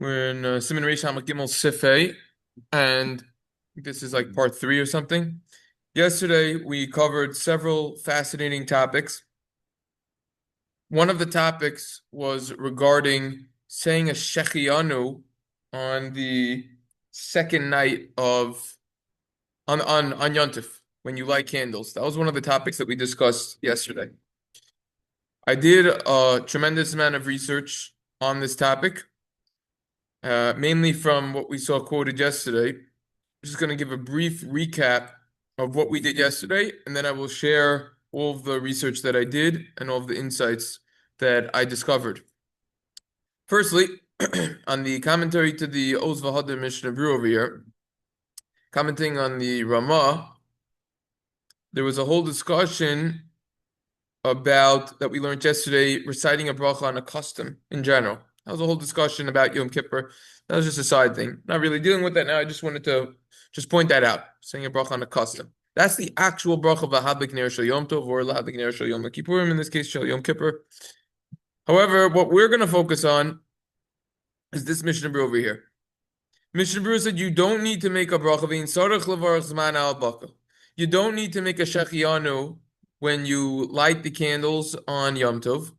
We're in Siman Reish Hamad Gimel Sifei, and this is like part 3 or something. Yesterday, we covered several fascinating topics. One of the topics was regarding saying a shechiyanu on the second night of on Yom Tov, when you light candles. That was one of the topics that we discussed yesterday. I did a tremendous amount of research on this topic. Mainly from what we saw quoted yesterday. I'm just going to give a brief recap of what we did yesterday, and then I will share all of the research that I did and all of the insights that I discovered. Firstly, on the commentary to the Oz V'Hadar Mishnah Brew over here, commenting on the Ramah, there was a whole discussion about that we learned yesterday, reciting a bracha on a custom in general. That was a whole discussion about Yom Kippur. That was just a side thing. Not really dealing with that now. I just wanted to just point that out. Saying a bracha on a custom. That's the actual bracha of Lahadlik Ner Shel Yom Tov or Lahadlik Ner Shel Yom Kippurim, in this case, Shel Yom Kippur. However, what we're going to focus on is this Mishnah Berurah over here. Mishnah Berurah said you don't need to make a bracha v'in sarach levarach zman al baka. You don't need to make a shechiyanu when you light the candles on Yom Tov.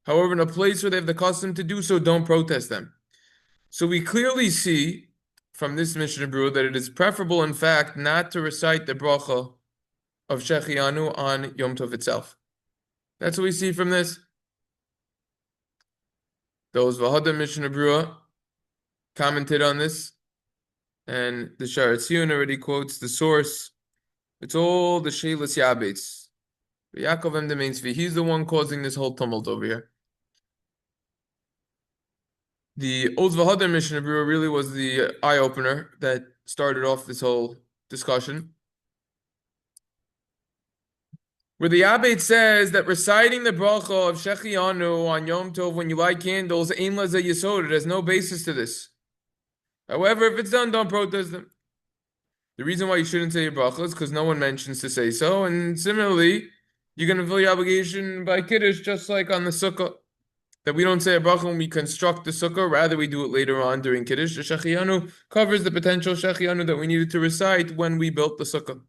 However, in a place where they have the custom to do so, don't protest them. So we clearly see from this Mishnah Berurah that it is preferable, in fact, not to recite the bracha of shechiyanu on Yom Tov itself. That's what we see from this. Those V'Hadar Mishnah Berurah commented on this, and the shechiyanu already quotes the source. It's all the Sheilas Yabeitz. Yaakov M. Demeinsvi, he's the one causing this whole tumult over here. The Oz V'Hadar Mishnah Berurah really was the eye-opener that started off this whole discussion. Where the Abbot says that reciting the bracha of shechiyanu on Yom Tov when you light candles, ein laze yesod, it has no basis to this. However, if it's done, don't protest them. The reason why you shouldn't say your bracha is because no one mentions to say so, and similarly, you're going to fulfill your obligation by Kiddush, just like on the Sukkah. That we don't say a bracha when we construct the Sukkah, rather we do it later on during Kiddush. The shechiyanu covers the potential shechiyanu that we needed to recite when we built the Sukkah.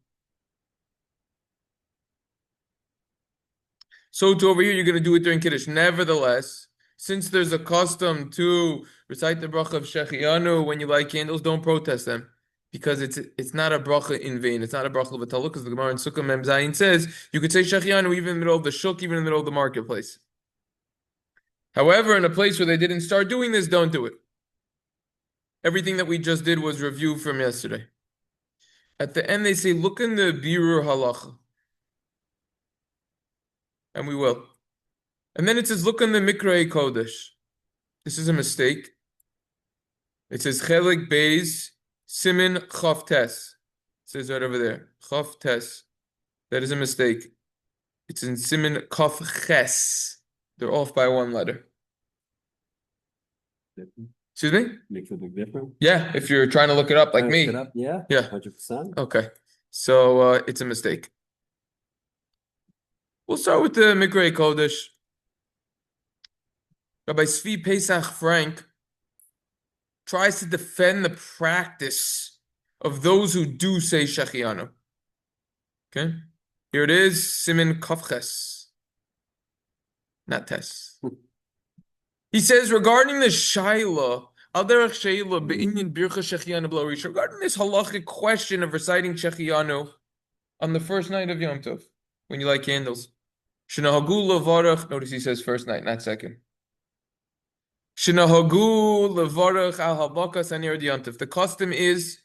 So too over here, you're going to do it during Kiddush. Nevertheless, since there's a custom to recite the bracha of shechiyanu when you light candles, don't protest them. Because it's not a bracha in vain. It's not a bracha of a taluk, because the Gemara in Sukkah Mem Zayin says you could say shechiyanu even in the middle of the shuk, even in the middle of the marketplace. However, in a place where they didn't start doing this, don't do it. Everything that we just did was review from yesterday. At the end, they say, look in the Birur Halacha. And we will. And then it says, look in the Mikrei Kodesh. This is a mistake. It says, Chelik Beis Simin Chav Tes. It says right over there. Chav Tes. That is a mistake. It's in Simin Chav Ches. They're off by one letter. Excuse me? Makes a big difference. Yeah, if you're trying to look it up like me. Yeah. Yeah. 100%. Okay. So it's a mistake. We'll start with the Mikrei Kodesh. Rabbi Svi Pesach Frank tries to defend the practice of those who do say shechiyanu. Okay? Here it is, Simin Kafches. Not Tes. He says, regarding the Shaila, regarding this halachic question of reciting shechiyanu on the first night of Yom Tov, when you light candles. Notice he says first night, not second. The custom is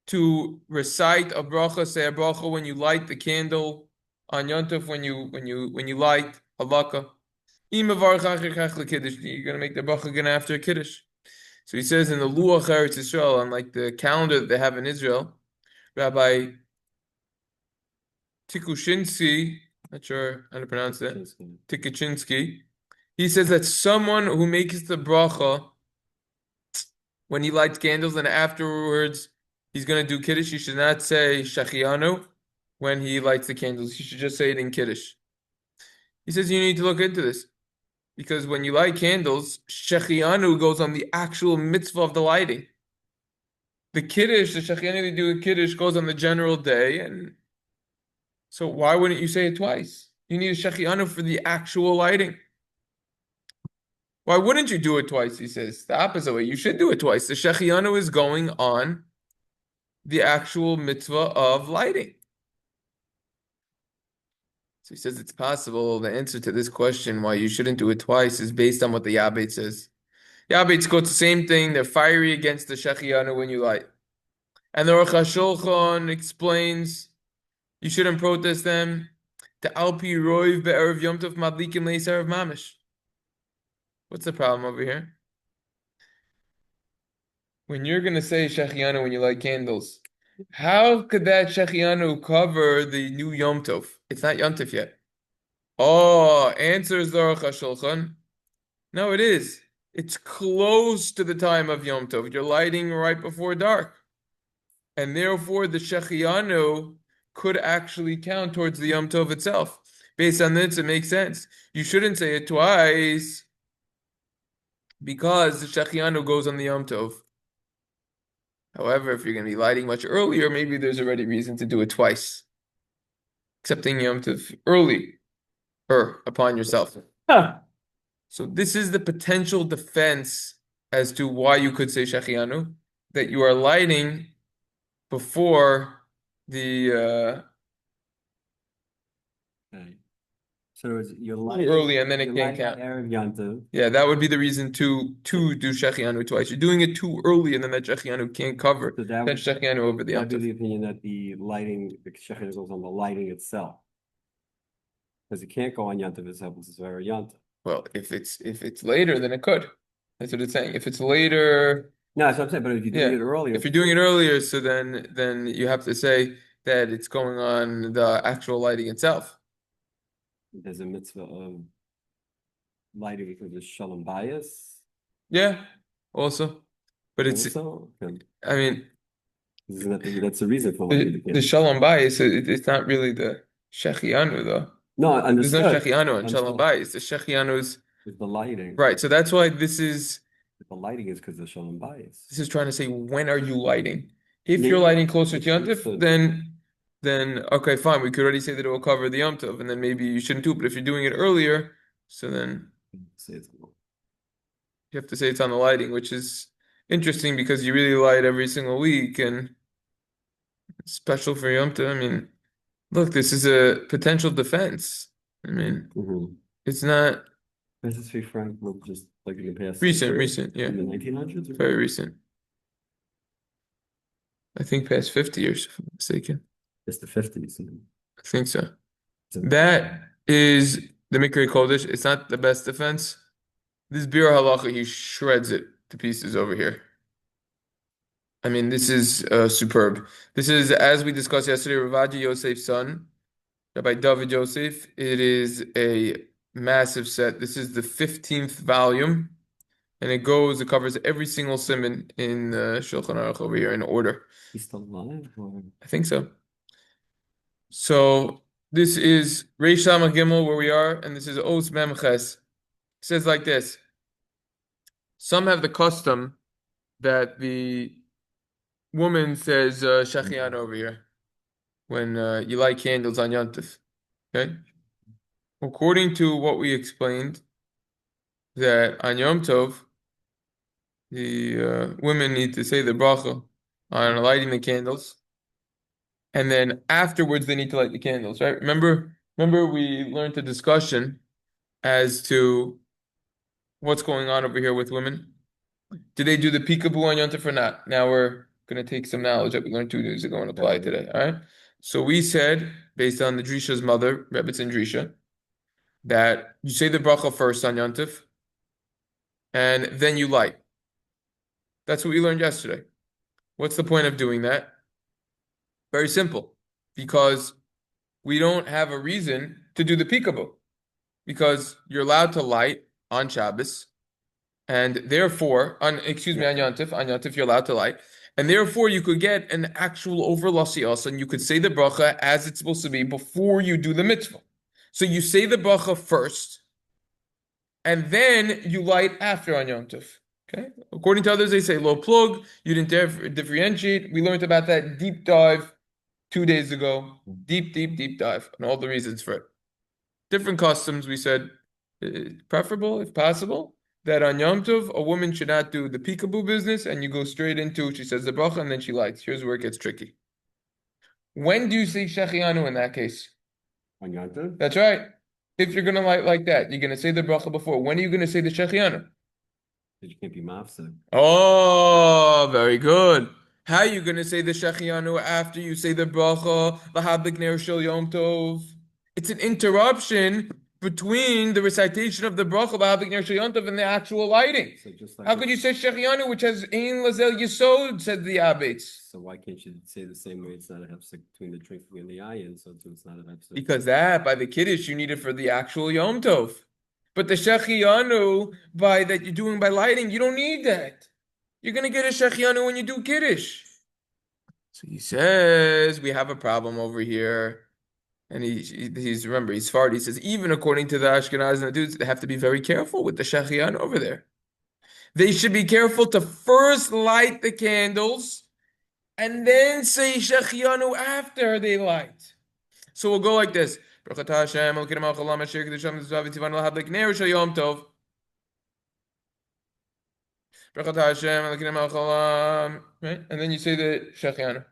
to recite a bracha, say a bracha when you light the candle on Yom Tov, when you light halakha. You're going to make the bracha again after a kiddush. So he says in the Luach Eretz Yisrael, on like the calendar that they have in Israel, Rabbi Tikushinsky, not sure how to pronounce that, Tikuchinsky, he says that someone who makes the bracha when he lights candles and afterwards he's going to do kiddush, he should not say shechiyanu when he lights the candles. He should just say it in kiddush. He says you need to look into this. Because when you light candles, shechiyanu goes on the actual mitzvah of the lighting. The kiddush, the shechiyanu they do a kiddush goes on the general day, and so why wouldn't you say it twice? You need a shechiyanu for the actual lighting. Why wouldn't you do it twice? He says the opposite way. You should do it twice. The shechiyanu is going on the actual mitzvah of lighting. So he says it's possible. The answer to this question, why you shouldn't do it twice, is based on what the Yabet says. Yabet's quotes the same thing. They're fiery against the shechiyanu when you light. And the Aruch HaShulchan explains you shouldn't protest them. The Alpi Roiv Be'erev Yom Tov Madlikim Leis Erev Mamish. What's the problem over here? When you're going to say shechiyanu when you light candles, how could that shechiyanu cover the new Yom Tov? It's not Yom Tov yet. Oh, answers the Aruch HaShulchan. No, it is. It's close to the time of Yom Tov. You're lighting right before dark. And therefore, the shechiyanu could actually count towards the Yom Tov itself. Based on this, it makes sense. You shouldn't say it twice because the shechiyanu goes on the Yom Tov. However, if you're going to be lighting much earlier, maybe there's already reason to do it twice. Accepting Yom Tov early or upon yourself. Huh. So this is the potential defense as to why you could say shechiyanu, that you are lighting before the Okay. So you're lighting early, and then it you're can't lighting count. Erev Yom Tov. Yeah, that would be the reason to do shechiyanu twice. You're doing it too early, and then that shechiyanu can't cover So that shechiyanu over the Yom that'd be the Tov. opinion that the shechina goes on the lighting itself. Because it can't go on Yom Tov itself, it's very Yom Tov. Well, if it's later, then it could. That's what it's saying. If it's later, No, that's what I'm saying, but if you're doing yeah. it earlier, If you're doing it earlier, so then you have to say that it's going on the actual lighting itself. there's a mitzvah of lighting because of shalom bias. Yeah, also. But it's, Also, okay. I mean, Isn't that's the reason for lighting the Shalom Bayis, it's not really the shechiyanu though. No, There's no understood. shechiyanu in Shalom Bayis. The shechiyanu's It's the lighting. right. So that's why this is The lighting is because of shalom bias. trying to say, when are you lighting? If Yeah, you're yeah, lighting closer to Yom Tov, understood. then okay, fine. We could already say that it will cover the Yom Tov, and then maybe you shouldn't do it. But if you're doing it earlier, so then Say it's cool. you have to say it's on the lighting, which is interesting because you really light every single week, and it's special for Yom Tov. I mean, look, this is a potential defense. I mean, it's not This is frank, just like in the past recent, yeah, in the 1900s. very recent. I think past 50 years, if I'm not mistaken. It's the 50s. I think so. That is the Mikra Kodesh. It's not the best defense. This Bir Halacha, he shreds it to pieces over here. I mean, this is superb. This is, as we discussed yesterday, Ravaji Yosef's son, Rabbi David Yosef. It is a massive set. This is the 15th volume, and it covers every single siman in Shulchan Aruch over here in order. He's still alive? I think so. So this is Reish Samach Gimel where we are, and this is Os Mem Ches. It says like this. Some have the custom that the woman says shechiyanu over here when you light candles on Yom Tov. Okay? According to what we explained, that on Yom Tov, the women need to say the bracha on lighting the candles, and then afterwards they need to light the candles, right? Remember we learned a discussion as to what's going on over here with women. Do they do the peekaboo on Yom Tov or not? Now we're going to take some knowledge that we learned 2 days ago and apply it today, all right? So we said, based on the Drisha's mother, Rebbetzin Drisha, that you say the bracha first on Yom Tov, and then you light. That's what we learned yesterday. What's the point of doing that? Very simple. Because we don't have a reason to do the peekaboo. Because you're allowed to light on Shabbos, and therefore, on Yom Tov, you're allowed to light, and therefore you could get an actual overlasios, and you could say the bracha as it's supposed to be before you do the mitzvah. So you say the bracha first, and then you light after on Yom Tov. Okay. According to others, they say low plug. You didn't differentiate. We learned about that deep dive 2 days ago. Deep dive, and all the reasons for it. Different customs. We said preferable, if possible, that on Yom Tov a woman should not do the peekaboo business, and you go straight into she says the bracha and then she lights. Here's where it gets tricky. When do you say shechiyanu in that case? On Yom Tov? That's right. If you're gonna light like that, you're gonna say the bracha before. When are you gonna say the shechiyanu? You can't be mafsed. Oh, very good. How are you going to say the shechiyanu after you say the bracha, l'hablik ner shel Yom Tov? It's an interruption between the recitation of the bracha, l'hablik ner shel Yom Tov, and the actual lighting. So just like How could you say shechiyanu, which has ein lazel yisod, said the abbats? So why can't you say the same way it's not a hefsek between the drinking and the ayin, so too it's not a hefsek? Because that, by the kiddush, you need it for the actual Yom Tov. But the shechiyanu, by that you're doing by lighting, you don't need that. You're going to get a shechiyanu when you do kiddush. So he says, we have a problem over here. And he's remember, he's Sfardi. He says, even according to the Ashkenaz and the dudes, they have to be very careful with the shechiyanu over there. They should be careful to first light the candles and then say shechiyanu after they light. So we'll go like this. Right? And then you say the shechiyanu.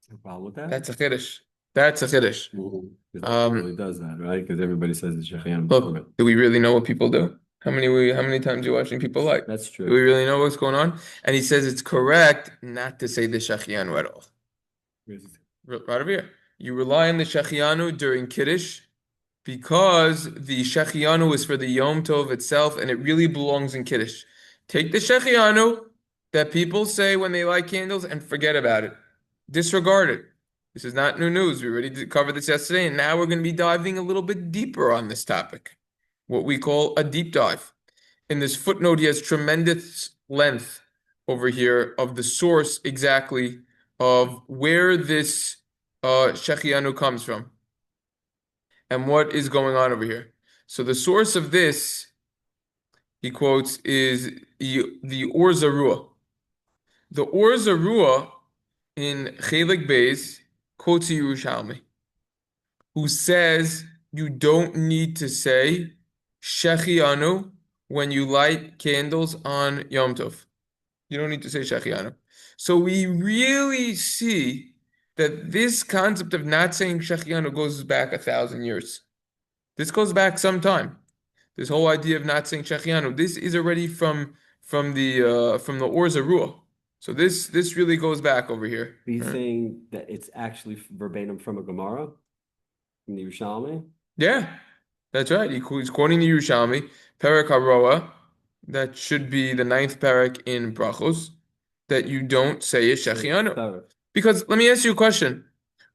No problem with that? That's a chiddush. That's a chiddush. Really does that, right? Because everybody says the shechiyanu. Look, do we really know what people do? How many times are you watching people light? That's true. Do we really know what's going on? And he says it's correct not to say the shechiyanu at all. Right over here. You rely on the shechiyanu during Kiddush because the shechiyanu is for the Yom Tov itself and it really belongs in Kiddush. Take the shechiyanu that people say when they light candles and forget about it. Disregard it. This is not new news. We already covered this yesterday, and now we're going to be diving a little bit deeper on this topic, what we call a deep dive. In this footnote, he has tremendous length over here of the source exactly of where this shechiyanu comes from and what is going on over here. So the source of this, he quotes, is the Or Zarua. The Or Zarua in Chelik Beis quotes a Yerushalmi who says you don't need to say shechiyanu when you light candles on Yom Tov. You don't need to say shechiyanu. So we really see that this concept of not saying shechiyanu goes back 1,000 years. This goes back some time. This whole idea of not saying shechiyanu. This is already from the Or Zarua. So this really goes back over here. He's saying that it's actually verbatim from a Gemara, from the Yerushalmi. Yeah, that's right. He's quoting the Yerushalmi, Perek HaRoa, that should be the 9th Perek in Brachos, that you don't say a shechiyanu. Because let me ask you a question.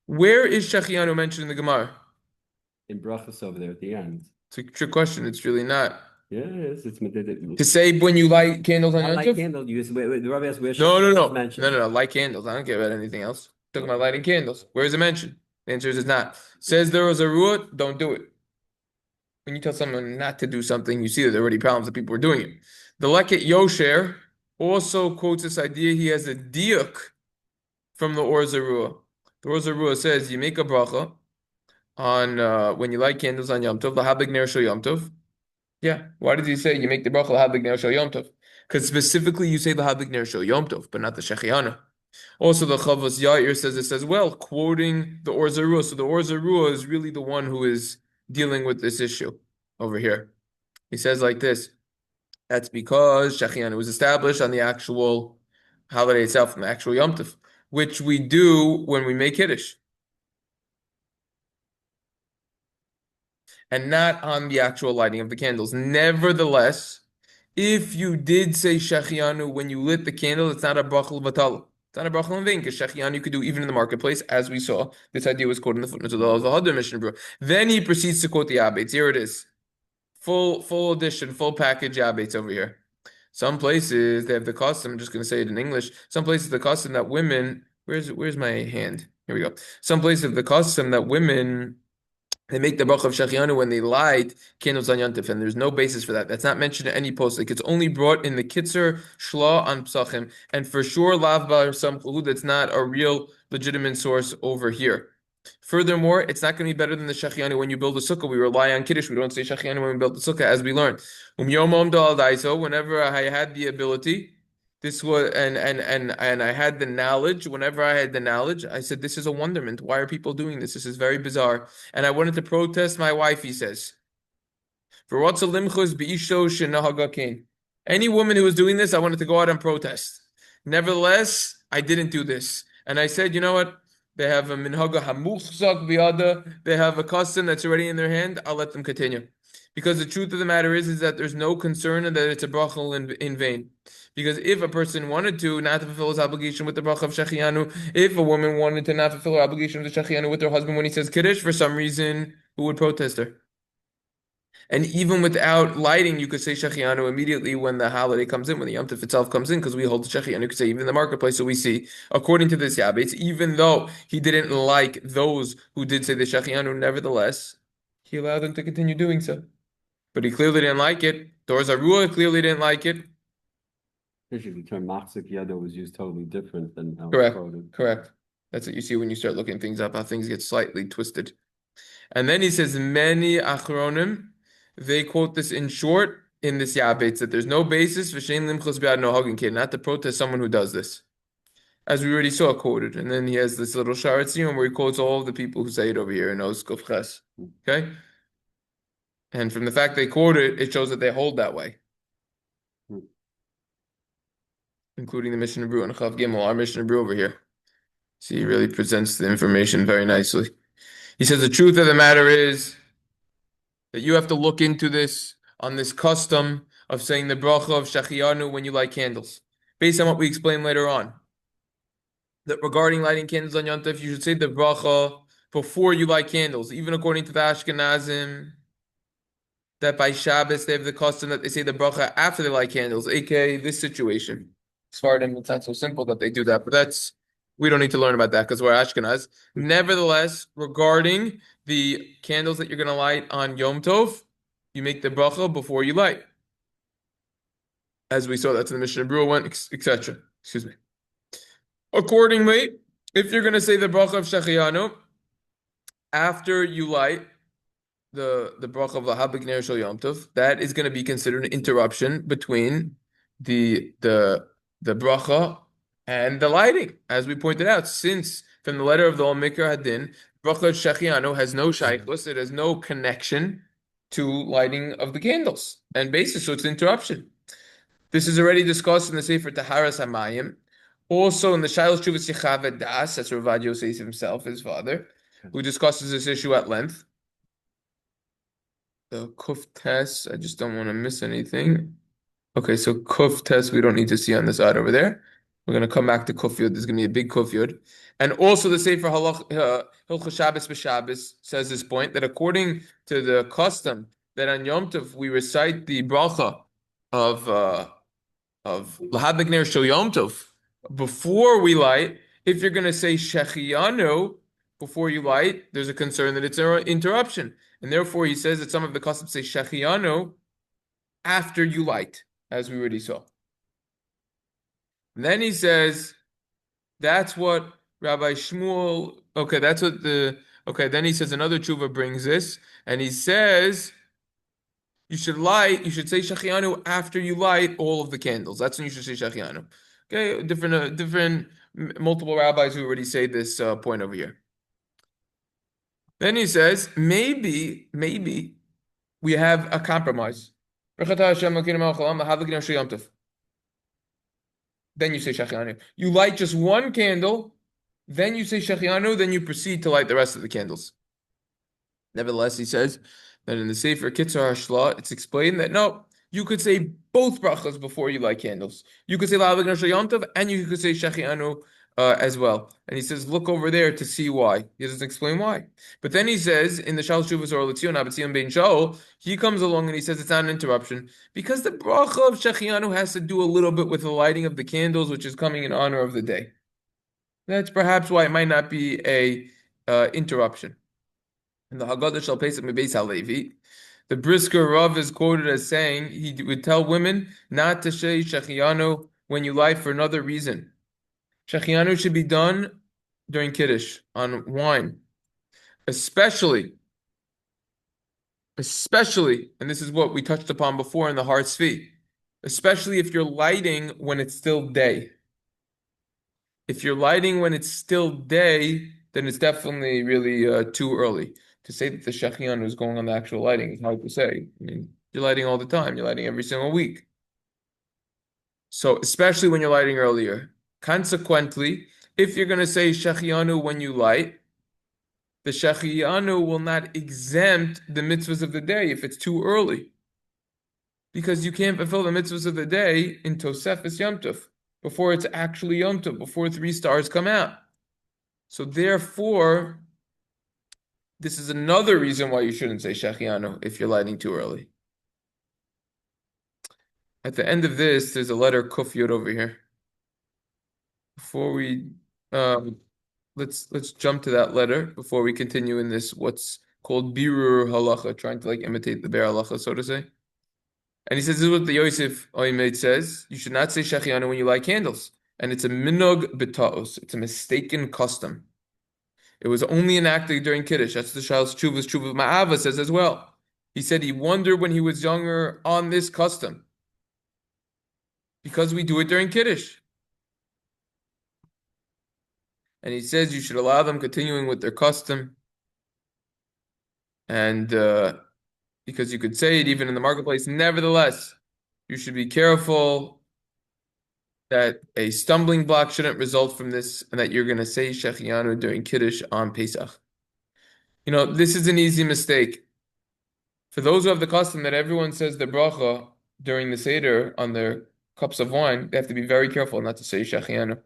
Where is shechiyanu mentioned in the Gemara? In Brachos over there at the end. It's a trick question. It's really not. Yeah, it is. It's To say when you light candles on Yom light Tov? candle. The Rabbi asked where No. Light candles. I don't care about anything else. Talking about lighting candles. Where is it mentioned? The answer is it's not. Says there was a ruah, don't do it. When you tell someone not to do something, you see that there are already problems that people are doing it. The Leket Yosher also quotes this idea. He has a diuk from the Or Zarua. The Or Zarua says you make a bracha on when you light candles on Yom Tov, l'hablik ner shel Yom Tov. Yeah. Why did he say you make the bracha l'hablik ner shel Yom Tov? Because specifically you say l'hablik ner shel Yom Tov, but not the shechiyanu. Also, the Chavos Yair says this as well, quoting the Or Zarua. So the Or Zarua is really the one who is dealing with this issue over here. He says like this. That's because shechiyanu was established on the actual holiday itself, on the actual Yom Tov, which we do when we make Kiddush. And not on the actual lighting of the candles. Nevertheless, if you did say shechiyanu when you lit the candle, it's not a brachal v'tala. It's not a brachal in vain, because shechiyanu you could do even in the marketplace, as we saw. This idea was quoted in the footnotes of the Hadar Mishnah. Then he proceeds to quote the Abates. Here it is. Full edition, full package Abates over here. Some places they have the custom, I'm just going to say it in English. Some places the custom that women, where's my hand? Here we go. Some places the custom that women They make the bracha of shechiyanu when they light candles on Yom Tov, and there's no basis for that. That's not mentioned in any posuk. It's only brought in the Kitzer Shla on Psachim, and for sure Lav Bar Samchu. That's not a real legitimate source over here. Furthermore, it's not going to be better than the shechiyanu when you build a sukkah. We rely on kiddush. We don't say shechiyanu when we build the sukkah, as we learned. Whenever I had the ability. This was and I had the knowledge. Whenever I had the knowledge, I said, "This is a wonderment. Why are people doing this? This is very bizarre." And I wanted to protest my wife, he says. For what's a limchus beisho shenahaga kain. Any woman who was doing this, I wanted to go out and protest. Nevertheless, I didn't do this. And I said, you know what? They have a minhaga hamuchzak biyada. They have a custom that's already in their hand. I'll let them continue. Because the truth of the matter is that there's no concern that it's a bracha in vain. Because if a person wanted to not to fulfill his obligation with the bracha of shechiyanu, if a woman wanted to not fulfill her obligation of the shechiyanu with her husband when he says kiddush, for some reason, who would protest her? And even without lighting, you could say shechiyanu immediately when the holiday comes in, when the Yom Tov itself comes in, because we hold shechiyanu. You could say even in the marketplace. So we see, according to this Yabetz, even though he didn't like those who did say the shechiyanu, nevertheless, he allowed them to continue doing so. But he clearly didn't like it. Dor Zarua clearly didn't like it. Usually the term machzik yado was used totally different than how it's Correct. quoted. Correct. That's what you see when you start looking things up, how things get slightly twisted. And then he says, many achronim, they quote this in short in this Yabetz, that there's no basis for Shein Limchos Biad No Hagin Kid, not to protest someone who does this. As we already saw quoted. And then he has this little Sharat Siyum where he quotes all of the people who say it over here in Oskov Ches. Okay? And from the fact they quote it, it shows that they hold that way. Including the Mishnah Brew and Chav Gimel, our Mishnah Brew over here. See, he really presents the information very nicely. He says the truth of the matter is that you have to look into this on this custom of saying the bracha of shechiyanu when you light candles, based on what we explain later on. That regarding lighting candles on Yom Tov, you should say the bracha before you light candles, even according to the Ashkenazim. That by Shabbos they have the custom that they say the bracha after they light candles, aka this situation. Svardim, it's not so simple that they do that, but we don't need to learn about that because we're Ashkenaz. Nevertheless, regarding the candles that you're going to light on Yom Tov, you make the bracha before you light. As we saw, that's in the Mishnah Berurah one, etc. Excuse me. Accordingly, if you're going to say the bracha of shechiyanu after you light the bracha of Lahabik Ner Shel Yom Tov, that is going to be considered an interruption between the bracha and the lighting, as we pointed out, since from the letter of the Ol Mikra Hadin, bracha shechiyanu has no shaykhus, it has no connection to lighting of the candles, and basis, so it's an interruption. This is already discussed in the Sefer Taharas Hamayim, also in the Shiloh Shuvas Yechavet Das, that's Ravad Yosef himself, his father, who discusses this issue at length. The Kuf Tes, I just don't want to miss anything. Okay, so Kuf Tes we don't need to see on the side over there. We're going to come back to Kuf Yud. There's going to be a big Kuf Yud. And also the Sefer Hilchos Shabbos B'Shabbos says this point, that according to the custom that on Yom Tov we recite the bracha of Lahabik Ner Shel Yom Tov before we light. If you're going to say Shechiyanu before you light, there's a concern that it's an interruption. And therefore, he says that some of the customs say shechiyanu after you light, as we already saw. And then he says, that's what Rabbi Shmuel, okay, then he says another tshuva brings this, and he says, you should say shechiyanu after you light all of the candles. That's when you should say shechiyanu. Okay, different multiple rabbis who already say this point over here. Then he says, maybe we have a compromise. Then you say shechiyanu. You light just one candle, then you say shechiyanu, then you proceed to light the rest of the candles. Nevertheless, he says that in the Sefer Kitzur Hashla, it's explained that no, you could say both brachas before you light candles. You could say La'avik Ner Shel Yom Tov, and you could say shechiyanu as well. And he says, look over there to see why. He doesn't explain why. But then he says, in the Shal Shuvas or Letzion, Abatzion Ben Shaul, he comes along and he says it's not an interruption, because the bracha of shechiyanu has to do a little bit with the lighting of the candles, which is coming in honor of the day. That's perhaps why it might not be a interruption. in the Haggadah Shal Pesach Mebeis HaLevi, the Brisker Rav is quoted as saying he would tell women not to say shechiyanu when you lie for another reason. Shechiyanu should be done during Kiddush on wine, especially, and this is what we touched upon before in the Har Tzvi, especially if you're lighting when it's still day. If you're lighting when it's still day, then it's definitely really too early. To say that the shechiyanu is going on the actual lighting is hard to say. I mean, you're lighting all the time. You're lighting every single week. So especially when you're lighting earlier. Consequently, if you're going to say shechiyanu when you light, the shechiyanu will not exempt the mitzvahs of the day if it's too early. Because you can't fulfill the mitzvahs of the day in Tosefes Yom Tov, before it's actually Yom Tov, before 3 stars come out. So therefore, this is another reason why you shouldn't say shechiyanu if you're lighting too early. At the end of this, there's a letter Kuf Yud over here. Before we let's jump to that letter before we continue in this what's called birur halacha, trying to like imitate the bear halacha, so to say. And he says this is what the Yosef Oimed says: you should not say shechiyanu when you light candles, and it's a minog b'taos. It's a mistaken custom. It was only enacted during Kiddush. That's the Shal's Chuvah Ma'ava says as well. He said he wondered when he was younger on this custom because we do it during Kiddush. And he says you should allow them continuing with their custom. And because you could say it even in the marketplace, nevertheless, you should be careful that a stumbling block shouldn't result from this and that you're going to say shechiyanu during Kiddush on Pesach. You know, this is an easy mistake. For those who have the custom that everyone says the bracha during the Seder on their cups of wine, they have to be very careful not to say shechiyanu.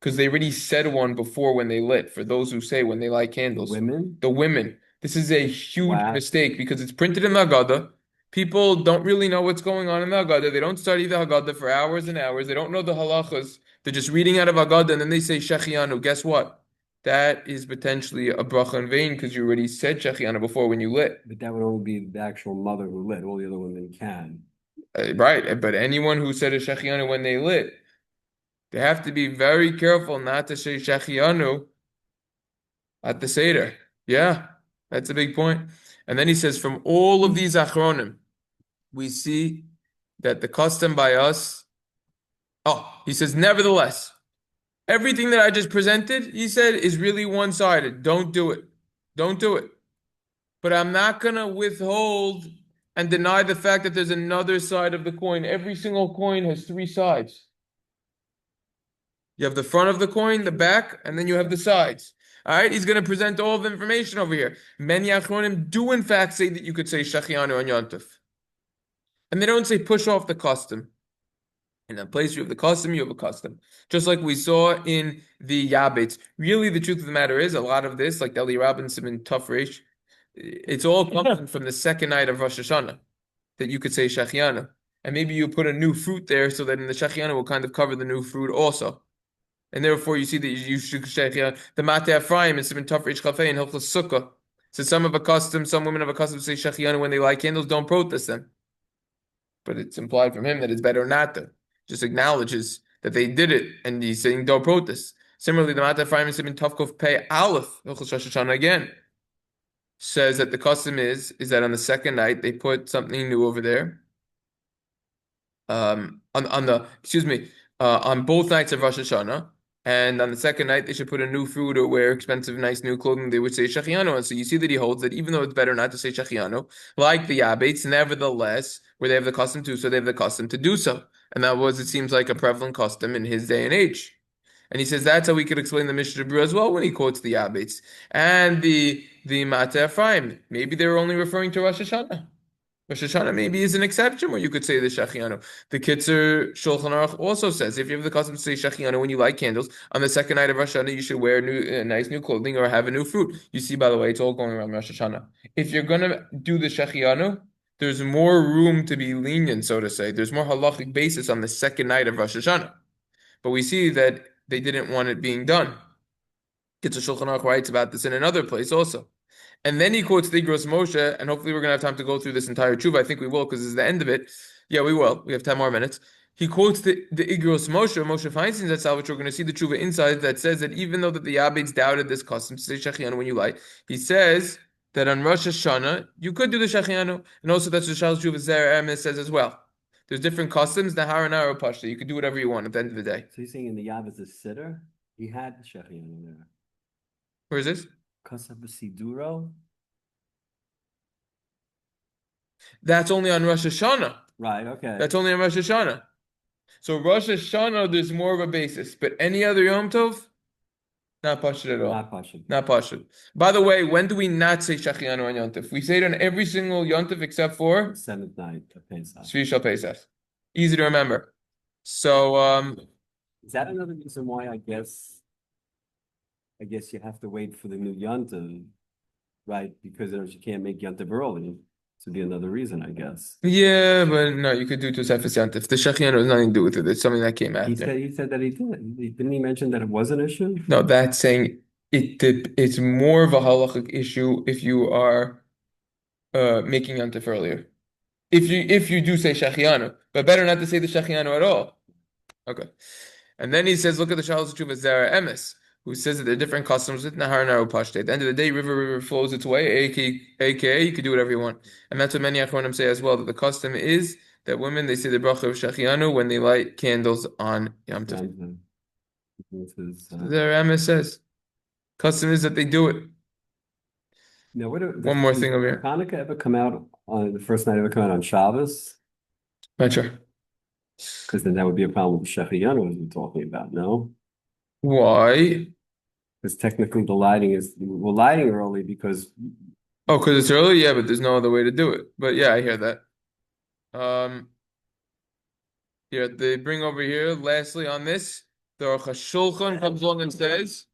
Because they already said one before when they lit, for those who say when they light candles. Women? The women. This is a huge Wow. mistake because it's printed in the Haggadah. People don't really know what's going on in the Haggadah. They don't study the Haggadah for hours and hours. They don't know the halachas. They're just reading out of Haggadah and then they say shechiyanu. Guess what? That is potentially a bracha in vain because you already said shechiyanu before when you lit. But that would only be the actual mother who lit. All the other women can. Right, but anyone who said a shechiyanu when they lit, they have to be very careful not to say shechiyanu at the Seder. Yeah, that's a big point. And then he says, from all of these achronim, we see that the custom by us, he says, nevertheless, everything that I just presented, he said, is really one-sided. Don't do it. Don't do it. But I'm not going to withhold and deny the fact that there's another side of the coin. Every single coin has 3 sides. You have the front of the coin, the back, and then you have the sides. All right, he's going to present all the information over here. Many achronim do in fact say that you could say shechiyanu on Yom Tov. And they don't say push off the custom. In a place you have the custom, you have a custom. Just like we saw in the Yabetz. Really, the truth of the matter is, a lot of this, like Eli Robinson in Tough Reish, it's all coming from the second night of Rosh Hashanah, that you could say shechiyanu. And maybe you put a new fruit there so that in the shechiyanu will kind of cover the new fruit also. And therefore, you see that you should the Mate Ephraim and Simon Tov Reish Chafei and Hilchos Sukkah. So some have a custom, some women have a custom to say shechiyanu when they light candles. Don't protest them, but it's implied from him that it's better not to. Just acknowledges that they did it, and he's saying don't protest. Similarly, the Mate Ephraim and Simon Tov Kuf Pei Aleph Hilchos Rosh Hashanah again says that the custom is that on the second night they put something new over there. On both nights of Rosh Hashanah. And on the second night, they should put a new food or wear expensive, nice new clothing. They would say shechiyanu. And so you see that he holds that even though it's better not to say shechiyanu, like the Yabeitz, nevertheless, where they have the custom to, so they have the custom to do so. And that was, it seems like, a prevalent custom in his day and age. And he says that's how we could explain the Mishnah Berurah as well when he quotes the Yabeitz. And the Mate Ephraim, maybe they were only referring to Rosh Hashanah. Rosh Hashanah maybe is an exception where you could say the shechiyanu. The Kitzur Shulchan Aruch also says if you have the custom to say shechiyanu when you light candles on the second night of Rosh Hashanah, you should wear nice new clothing or have a new fruit. You see, by the way, it's all going around Rosh Hashanah. If you're gonna do the shechiyanu, there's more room to be lenient, so to say. There's more halachic basis on the second night of Rosh Hashanah. But we see that they didn't want it being done. Kitzur Shulchan Aruch writes about this in another place also. And then he quotes the Igros Moshe, and hopefully we're gonna have time to go through this entire tshuva. I think we will because this is the end of it. Yeah, we will. We have 10 more minutes. He quotes the Igros Moshe Feinstein that's which we're going to see the tshuva inside that says that even though that the Abids doubted this custom to say shechiyanu when you light, he says that on Rosh Hashanah you could do the shechiyanu, and also that's what Shal Tshuva Zer Emes says as well. There's different customs. The Haranara Pashta. You could do whatever you want at the end of the day. So you're saying in the Yav is a sitter? He had shechiyanu there. Where is this? Kasav Siduro? That's only on Rosh Hashanah. Right, okay. That's only on Rosh Hashanah. So Rosh Hashanah, there's more of a basis, but any other Yom Tov, not pashut at all. Not pashut. Not pashut. By the way, when do we not say shechiyanu on Yom Tov? We say it on every single Yom Tov except for seventh night of Pesach. Shvi Shal Pesach. Easy to remember. So, is that another reason why I guess you have to wait for the new Yom Tov, right? Because you can't make Yom Tov early. To be another reason, I guess. Yeah, but no, you could do Tosefes Yom Tov. The shechiyanu has nothing to do with it. It's something that came after. He said that he did. Didn't he mention that it was an issue? No, that's saying it's more of a halachic issue if you are making Yom Tov earlier. If you do say shechiyanu, but better not to say the shechiyanu at all. Okay. And then he says, look at the Shalos Tshuva Zera Emes, who says that there are different customs with Nahar Naru Pashte. At the end of the day, river flows its way, aka you can do whatever you want. And that's what many Achronim say as well, that the custom is that women, they say the bracha of shechiyanu when they light candles on Yom Tov. Zera Emes says, custom is that they do it. Now, one more thing over here. Hanukkah ever come out on the first night ever come out on Shabbos? Not sure. Because then that would be a problem with shechiyanu as we're talking about, no? Why? Because technically we're lighting early because because it's early, yeah, but there's no other way to do it. But yeah, I hear that. Here they bring over here. Lastly, on this, the Aruch HaShulchan comes along and says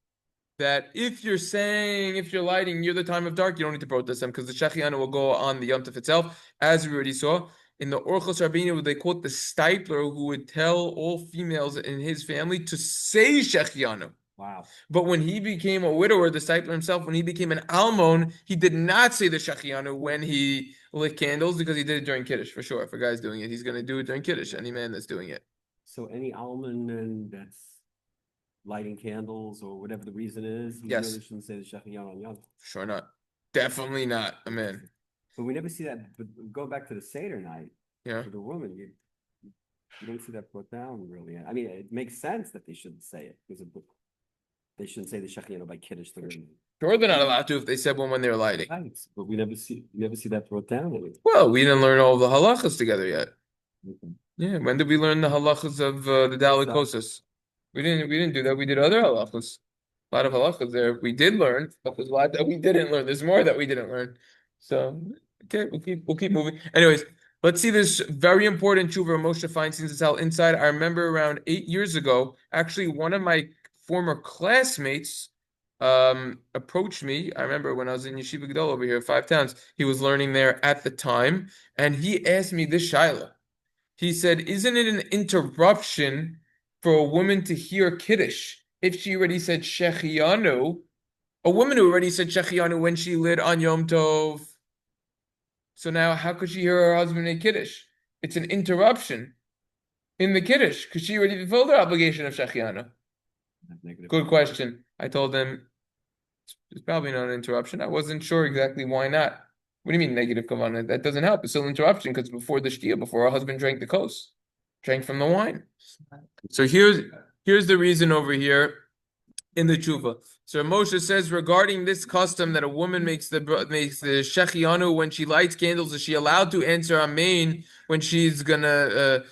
that if you're lighting near the time of dark, you don't need to protest them because the shechiyanu will go on the Yom Tov itself, as we already saw. In the Orchos Rabbeinu, they quote the Stipler who would tell all females in his family to say shechiyanu. Wow. But when he became a widower, the Stipler himself, when he became an almon, he did not say the shechiyanu when he lit candles because he did it during Kiddush, for sure. If a guy's doing it, he's going to do it during Kiddush, any man that's doing it. So any almon that's lighting candles or whatever the reason is, he yes. really shouldn't say the shechiyanu on Yom Tov. Sure not. Definitely not, amen. But we never see that. But go back to the Seder night. Yeah. For the woman, you don't see that brought down really. I mean, it makes sense that they shouldn't say it because they shouldn't say the shechiyanu by Kiddush. Sure, they're not allowed to if they said one when they're lighting. Right. But we never see that brought down. Well, we didn't learn all of the halachas together yet. Okay. Yeah, when did we learn the halachas of the Daled Kosas? We didn't do that. We did other halachas. A lot of halachas there we did learn, but there's a lot that we didn't learn. There's more that we didn't learn. So okay, we'll keep moving. Anyways, let's see this very important tshuva Moshe Feinstein inside. I remember around 8 years ago, actually one of my former classmates approached me. I remember when I was in Yeshiva Gedol over here, 5 towns. He was learning there at the time, and he asked me this shaila. He said, "Isn't it an interruption for a woman to hear Kiddush if she already said shechiyanu? A woman who already said shechiyanu when she lit on Yom Tov. So now, how could she hear her husband in Kiddush? It's an interruption in the Kiddush because she already fulfilled her obligation of shechiyanu." Good question. I told him it's probably not an interruption. I wasn't sure exactly why not. What do you mean negative kavanah? That doesn't help. It's still an interruption because before the shtia, before her husband drank the kos, drank from the wine. So here's the reason over here in the tshuva. So Moshe says regarding this custom that a woman makes the shechiyanu when she lights candles, is she allowed to answer amen when she's gonna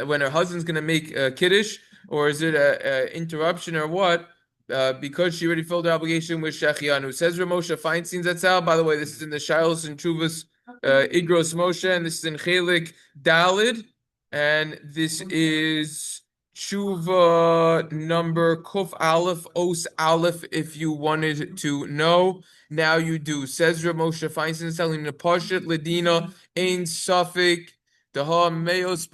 when her husband's gonna make kiddush, or is it a interruption or what? Because she already filled her obligation with shechiyanu. Says Moshe Feinstein Zatzal. By the way, this is in the Shilos and Chuvas Igros Moshe, and this is in Chelik Dalid, and this is Tshuva number Kuf Aleph Os Aleph. If you wanted to know, now you do. Says Moshe Feinstein telling the Pashat Ladina Ein Safik It's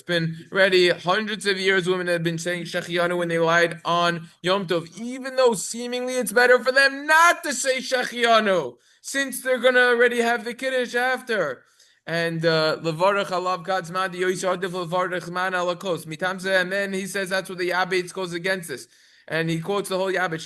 been already hundreds of years women have been saying shechiyanu when they lied on Yom Tov, even though seemingly it's better for them not to say shechiyanu, since they're gonna already have the kiddush after. And levarach alav God's man the yoisar levarach man alakos mitamze, and then he says that's what the Yabbetz goes against this. And he quotes the whole Yabbetz.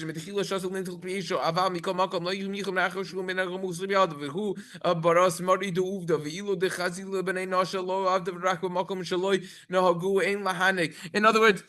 Baras Mari de Uvda, Vilo de Chazila Bene Nasha Lo Avda Raku Makom Shaloi Nahagu Ein Lahanik. In other words,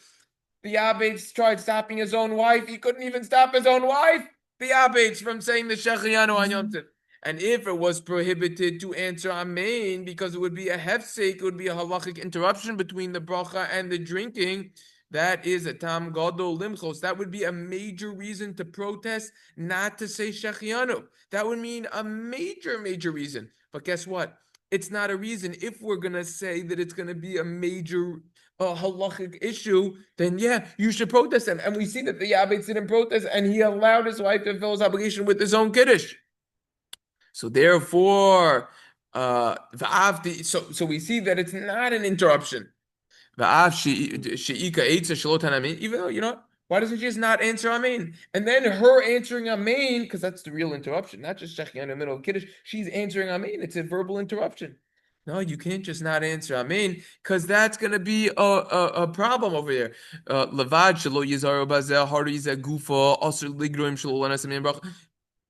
the Abbas tried stopping his own wife. He couldn't even stop his own wife, the Abbas, from saying the shechiyanu on Yom Tov. And if it was prohibited to answer Amen, because it would be a hefsek, it would be a halachic interruption between the bracha and the drinking, that is a tam gadol limchos. That would be a major reason to protest not to say shechiyanu. That would mean a major, major reason. But guess what? It's not a reason. If we're going to say that it's going to be a major halachic issue, then yeah, you should protest him. And we see that the Yabbetz didn't protest, and he allowed his wife to fulfill his obligation with his own kiddush. So therefore, so we see that it's not an interruption. Even though, why doesn't she just not answer Amen? And then her answering Amen, because that's the real interruption, not just Shechiyanu in the middle of Kiddush, she's answering Amen. It's a verbal interruption. No, you can't just not answer Amen, because that's going to be a problem over there. Levad shelo yizaru bazeh hari zeh gufa asur ligroim shelo lanas amen bracha.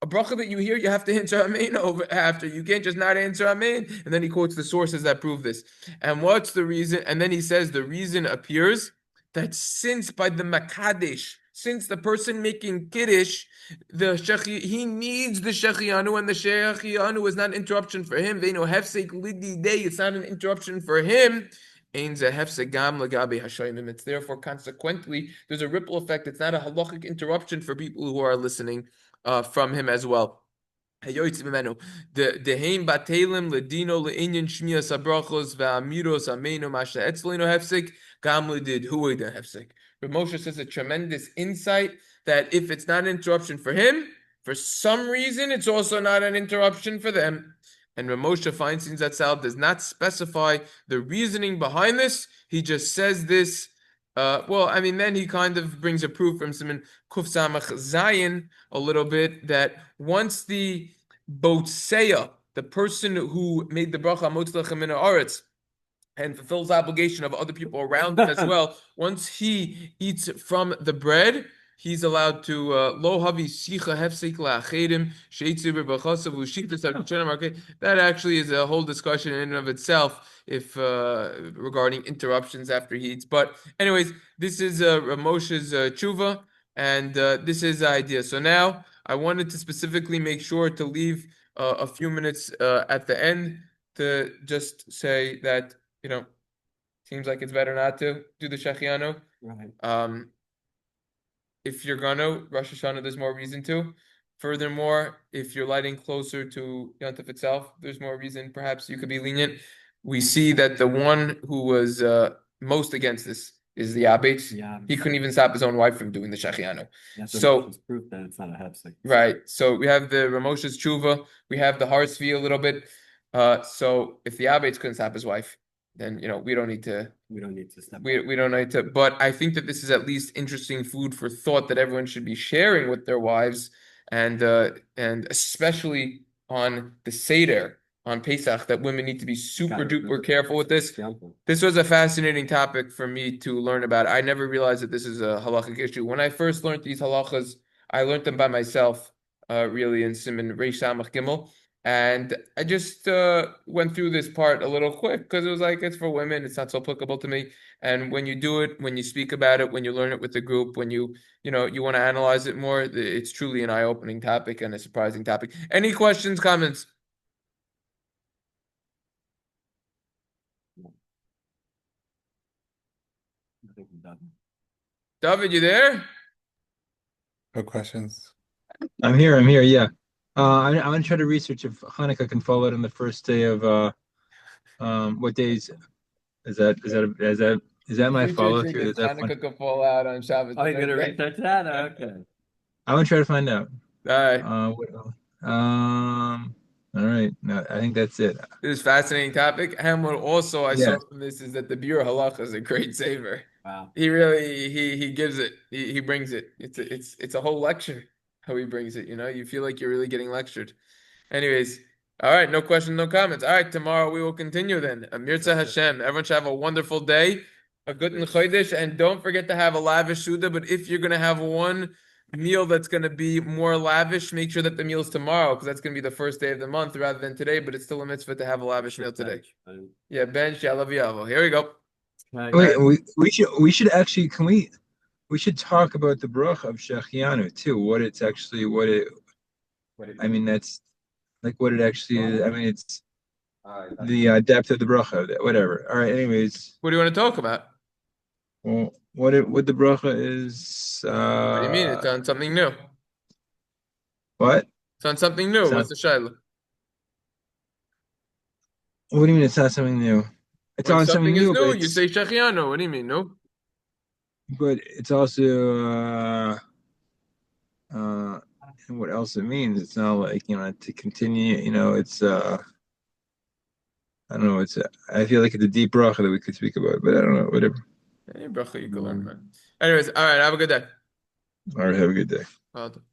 A bracha that you hear, you have to answer Amen over after. You can't just not answer Amen. And then he quotes the sources that prove this. And what's the reason? And then he says the reason appears that since by the Makadesh, since the person making Kiddush, he needs the shechiyanu, and the shechiyanu is not an interruption for him. They know hefsek lidi day, it's not an interruption for him. It's therefore, consequently, there's a ripple effect. It's not a halachic interruption for people who are listening from him as well. The heim batelim ledino leinyan shmiyas habrachos va'amiros ameinu masha etzlino hefsek gam ledid huida hefsek. But Moshe says a tremendous insight that if it's not an interruption for him, for some reason it's also not an interruption for them. And Ramosha Feinstein's Zatzal does not specify the reasoning behind this. He just says this. Then he kind of brings a proof from Simon Kuf Samach Zayin a little bit that once the Botseya, the person who made the bracha Motzlach Min Haaretz, and fulfills the obligation of other people around him as well, once he eats from the bread, he's allowed to lo havi sicha hefsek la'achedim sheitzu b'bachasav u'shiktas ha'kuchenim. That actually is a whole discussion in and of itself, if regarding interruptions after he eats. But anyways, this is Moshe's tshuva, and this is the idea. So now I wanted to specifically make sure to leave a few minutes at the end to just say that seems like it's better not to do the shechiyanu. Right. If you're gonna Rosh Hashanah, there's more reason to. Furthermore, if you're lighting closer to Yom Tov itself, there's more reason. Perhaps you could be lenient. We see that the one who was most against this is the Abbas. Yeah. He couldn't even stop his own wife from doing the shechiyanu. So it's proof that it's not a hefsek. Right. So we have the Ramosha's tshuva. We have the Harsvi a little bit. So if the Abbas couldn't stop his wife, then we don't need to step we don't need to. But I think that this is at least interesting food for thought that everyone should be sharing with their wives, and especially on the Seder on Pesach, that women need to be super duper careful with this. This was a fascinating topic for me to learn about. I never realized that this is a halachic issue. When I first learned these halachas, I learned them by myself, really in Siman Reish Samach Gimel. And I just went through this part a little quick because it was like, it's for women, it's not so applicable to me. And when you do it, when you speak about it, when you learn it with the group, when you want to analyze it more, it's truly an eye-opening topic and a surprising topic. Any questions, comments? David, you there? No questions. I'm here. Yeah. I'm gonna try to research if Hanukkah can fall out on the first day of what days is that my follow through? Is that Hanukkah could fall out on Shabbos? Oh, you're gonna research that? Okay. I want to try to find out. All right. All right. No, I think that's it. This is a fascinating topic. And what also I saw Yes. from this is that the Biur Halacha is a great saver. Wow. He really he gives it. He brings it. It's a whole lecture how he brings it, you know? You feel like you're really getting lectured. Anyways, all right, no questions, no comments. All right, tomorrow we will continue then. Mirza Hashem. Everyone should have a wonderful day, a good chodesh, and don't forget to have a lavish Suda. But if you're gonna have one meal that's gonna be more lavish, make sure that the meal's tomorrow, because that's gonna be the first day of the month rather than today. But it's still a mitzvah to have a lavish meal today. Yeah, Ben Shalav Yavo. Here we go. Okay. All Wait, right. we should actually we should talk about the bracha of shechiyanu too. What it's actually I mean that's like what it actually is. I mean it's the depth of the bracha, whatever. All right. Anyways, What do you want to talk about? well, what the bracha is? What do you mean? It's on something new. What? It's on something new. What's Sound, the shayla? what do you mean it's not something new? It's When on something something is new, new, you say shechiyanu. What do you mean, no? but it's also and what else it means. It's not like to continue. It's I don't know. I feel like it's a deep bracha that we could speak about, but I don't know. Whatever. Any bracha you can learn, man. Anyways, all right. Have a good day. All right. Have a good day. Well done.